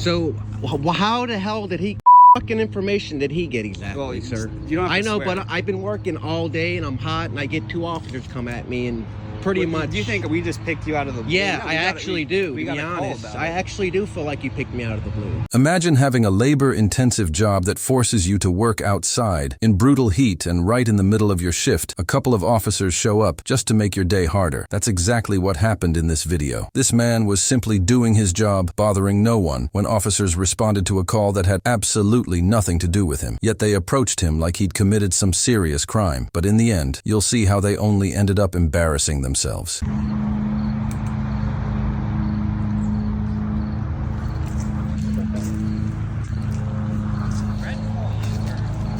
So how the hell did he fucking information did he get exactly, sir? You don't have to I know, swear. but I've been working all day and I'm hot and I get 2 officers come at me and pretty much. Do you think we just picked you out of the blue? Yeah, I actually do, to be got a call honest. about I it. actually do feel like you picked me out of the blue. Imagine having a labor-intensive job that forces you to work outside, in brutal heat, and right in the middle of your shift, a couple of officers show up just to make your day harder. That's exactly what happened in this video. This man was simply doing his job, bothering no one, when officers responded to a call that had absolutely nothing to do with him. Yet they approached him like he'd committed some serious crime. But in the end, you'll see how they only ended up embarrassing themselves.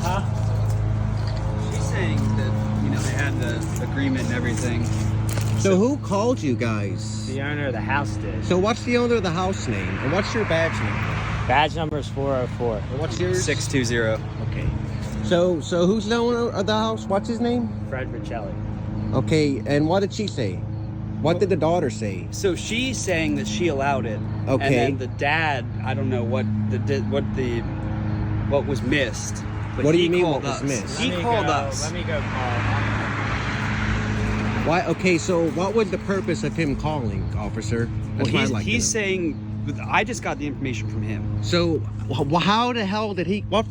Huh? She's saying that, they had the agreement and everything. So who called you guys? The owner of the house did. So what's the owner of the house name? And what's your badge number? Badge number is 404. And what's yours? 620. Okay. So who's the owner of the house? What's his name? Fred Riccelli. Okay, and what did she say? What did the daughter say? So she's saying that she allowed it. Okay. And then the dad, I don't know what was missed. But What do he you mean called what was us. missed? He called us. Let me go call. Why? Okay, so what was the purpose of him calling, officer? That's what I'd like to know. He's saying, I just got the information from him. So how the hell did he? What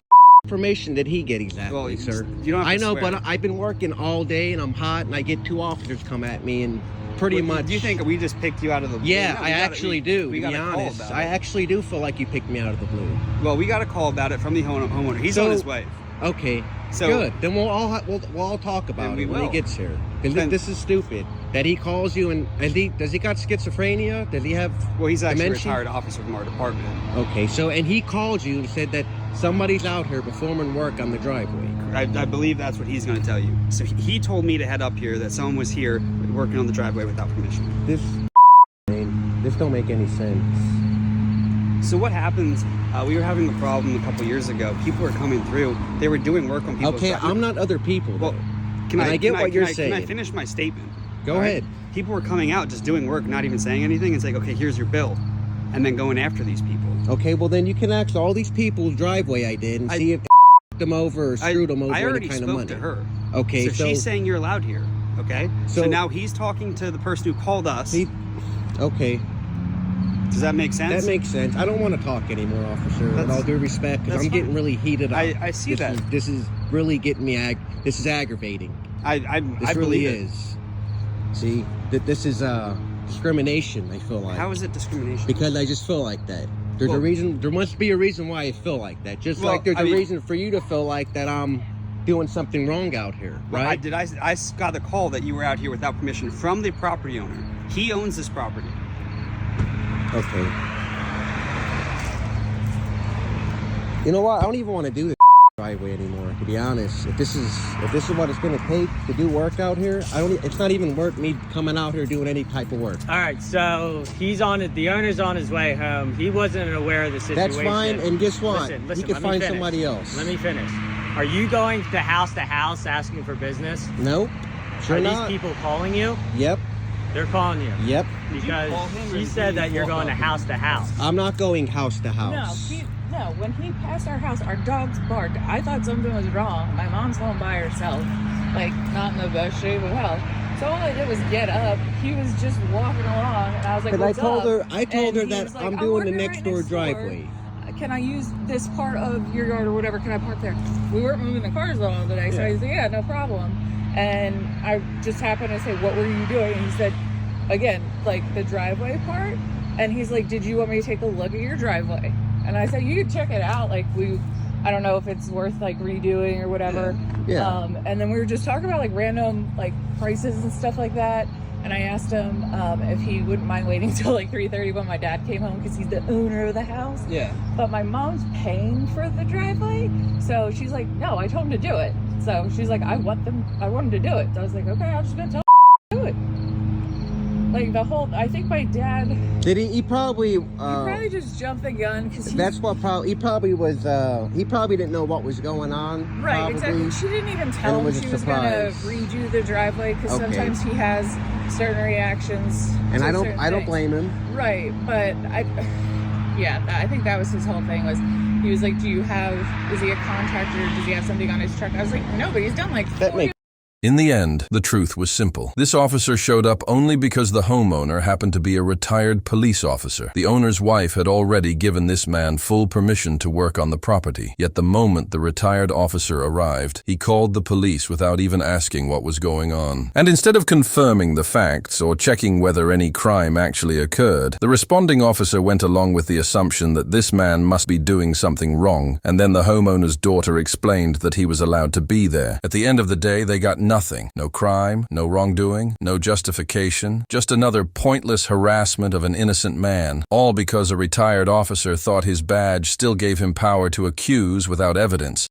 information did he get exactly, Well, sir? you don't have I to know, swear. but I've been working all day and I'm hot and I get 2 officers come at me and pretty much. Do you think we just picked you out of the blue? Yeah, No, I actually do. We To got be a call honest, about I it. actually do feel like you picked me out of the blue. Well, we got a call about it from the homeowner. He's on his way. Okay. So- good. Then we'll all talk about we it when he will. gets here. Because Then- this is stupid. That he calls you and does he got schizophrenia? Does he have? Well, he's actually a dementia? retired officer from our department. Okay. So and he called you and said that somebody's out here performing work on the driveway. I believe that's what he's going to tell you. So he told me to head up here, that someone was here working on the driveway without permission. This don't make any sense. So what happens, we were having a problem a couple years ago. People were coming through. They were doing work on people's Okay, I'm not other people. Well, Though. I get what you're saying. Can I finish my statement? Go All right? ahead. People were coming out just doing work, not even saying anything. It's like, okay, here's your bill. And then going after these people. Okay, well then you can ask all these people's driveway I did and see if they them over or screwed them over I any already kind of spoke money. to her. Okay, so she's saying you're allowed here. Okay? So So- now he's talking to the person who called us. Okay, Does that make sense? that makes sense. I don't want to talk anymore, officer. With That's- all due respect, because that's I'm getting fine. really heated up. I see that. This is really getting me. This is aggravating. I This really believe it. is. See, that this is discrimination. I feel like How is it discrimination? because I just feel like that. There's Well- a reason. There must be a reason why I feel like that. Just Well, like there's I a mean- reason for you to feel like that I'm doing something wrong out here, Well, right? I got the call that you were out here without permission from the property owner. He owns this property. Okay. You know what? I don't even want to do this driveway anymore. To be honest, if this is what it's going to take to do work out here, It's not even worth me coming out here doing any type of work. All right, so he's on it. The owner's on his way home. He wasn't aware of the situation. That's fine. And guess what? Listen, he can let me find finish. somebody else. Let me finish. Are you going to house asking for business? Nope. Sure Are not. these people calling you? Yep. They're calling you. Yep. Because call him or she did said you that you're walk going to up? house. I'm not going house to No, house. when he passed our house, our dogs barked. I thought something was wrong. My mom's home by herself, like not in the best shape of health. So all I did was get up. He was just walking along, and I was like, Because I "What's told up?" her And he that was like, I'm doing the working next right door next driveway. Can I use this part of your yard or whatever? Can I park there? We weren't moving the cars along today, so I said, "Yeah, no problem." And I just happened to say, "What were you doing?" And he said, again, like the driveway part. And he's like, "Did you want me to take a look at your driveway?" And I said, "You can check it out. Like I don't know if it's worth like redoing or whatever." Yeah. And then we were just talking about like random like prices and stuff like that. And I asked him if he wouldn't mind waiting till like 3:30 when my dad came home because he's the owner of the house. Yeah. But my mom's paying for the driveway, so she's like, "No, I told him to do it." So she's like, I want him to do it." So I was like, "Okay, I'm just gonna tell him to do it." Like I think my dad, Did he? He probably. he probably just jumped the gun because That's what probably. He probably was. He probably didn't know what was going on. right, probably. exactly. She didn't even tell And it him was a she was gonna surprise. redo the driveway because Okay. sometimes he has certain reactions. And to I don't. certain I don't things. blame him. Right, but Yeah, I think that was his whole thing. Was he was like, is he a contractor? Does he have something on his truck? I was like, no, but he's done like That 40 makes In the end, the truth was simple. This officer showed up only because the homeowner happened to be a retired police officer. The owner's wife had already given this man full permission to work on the property. Yet the moment the retired officer arrived, he called the police without even asking what was going on. And instead of confirming the facts or checking whether any crime actually occurred, the responding officer went along with the assumption that this man must be doing something wrong, and then the homeowner's daughter explained that he was allowed to be there. At the end of the day, they got nothing. No crime, no wrongdoing, no justification, just another pointless harassment of an innocent man, all because a retired officer thought his badge still gave him power to accuse without evidence.